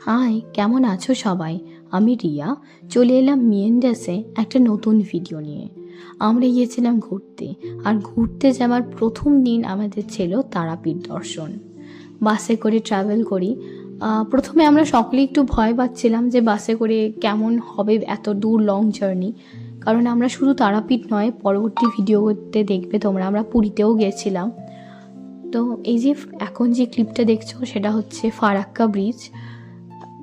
High, কেমন আছো সবাই? আমি রিয়া। চলে এলাম মিয়েন্ডাসে একটা নতুন ভিডিও নিয়ে। আমরা গিয়েছিলাম ঘুরতে, আর ঘুরতে যাওয়ার প্রথম দিন আমাদের ছিল তারাপীঠ দর্শন। বাসে করে ট্রাভেল করি। প্রথমে আমরা সকলেই একটু ভয় পাচ্ছিলাম যে বাসে করে কেমন হবে এত দূর লং জার্নি, কারণ আমরা শুধু তারাপীঠ নয়, পরবর্তী ভিডিওতে দেখবে তোমরা আমরা পুরীতেও গিয়েছিলাম। তো এই যে এখন যে ক্লিপটা দেখছো সেটা হচ্ছে ফারাক্কা ব্রিজ।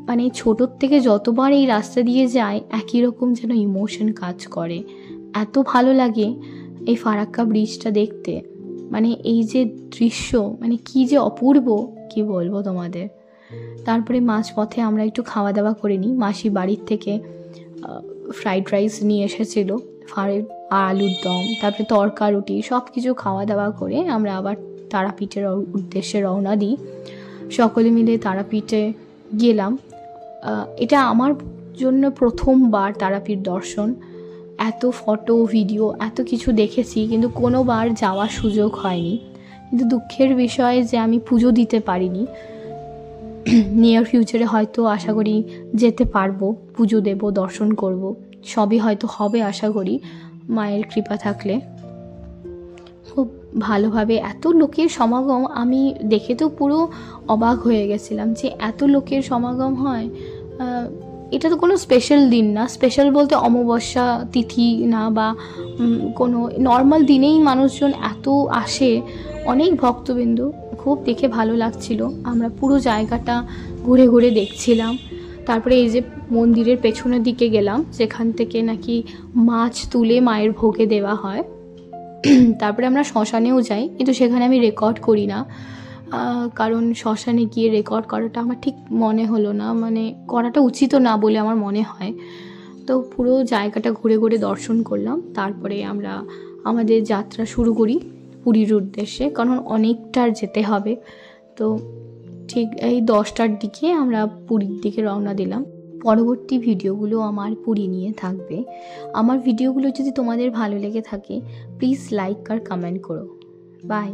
মানে ছোটোর থেকে যতবার এই রাস্তা দিয়ে যায় একই রকম যেন ইমোশন কাজ করে, এত ভালো লাগে এই ফারাক্কা ব্রিজটা দেখতে। মানে এই যে দৃশ্য, মানে কি যে অপূর্ব, কি বলবো তোমাদের। তারপরে মাঝপথে আমরা একটু খাওয়া দাওয়া করে নিই। মাসি বাড়ির থেকে ফ্রাইড রাইস নিয়ে এসেছিলো, আলুর দম, তারপরে তরকা রুটি, সব কিছু খাওয়া দাওয়া করে আমরা আবার তারাপীঠের উদ্দেশ্যে রওনা দিই। সকলে মিলে তারাপীঠে গেলাম। এটা আমার জন্য প্রথমবার তারাপীঠ দর্শন। এত ফটো ভিডিও এত কিছু দেখেছি, কিন্তু কোনোবার যাওয়ার সুযোগ হয়নি। কিন্তু দুঃখের বিষয় যে আমি পুজো দিতে পারিনি। নিয়ার ফিউচারে হয়তো আশা করি যেতে পারবো, পুজো দেব, দর্শন করব, সবই হয়তো হবে আশা করি, মায়ের কৃপা থাকলে। খুব ভালোভাবে এত লোকের সমাগম, আমি দেখে তো পুরো অবাক হয়ে গেছিলাম যে এত লোকের সমাগম হয়। এটা তো কোনো স্পেশাল দিন না, স্পেশাল বলতে অমাবস্যা তিথি না, বা কোনো নর্মাল দিনেই মানুষজন এত আসে, অনেক ভক্তবিন্দু। খুব দেখে ভালো লাগছিল। আমরা পুরো জায়গাটা ঘুরে ঘুরে দেখছিলাম। তারপরে এই যে মন্দিরের পেছনের দিকে গেলাম, যেখান থেকে নাকি মাছ তুলে মায়ের ভোগে দেওয়া হয়। তারপরে আমরা শ্মশানেও যাই, কিন্তু সেখানে আমি রেকর্ড করি না, কারণ শ্মশানে গিয়ে রেকর্ড করাটা আমার ঠিক মনে হলো না, মানে করাটা উচিত না বলে আমার মনে হয়। তো পুরো জায়গাটা ঘুরে ঘুরে দর্শন করলাম। তারপরে আমরা আমাদের যাত্রা শুরু করি পুরীর উদ্দেশ্যে, কারণ অনেকটা যেতে হবে। তো ঠিক এই 10টার দিকে আমরা পুরীর দিকে রওনা দিলাম। পরবর্তী ভিডিওগুলো আমার পুরী নিয়ে থাকবে। আমার ভিডিওগুলো যদি তোমাদের ভালো লেগে থাকে, প্লিজ লাইক আর কমেন্ট করো। বাই।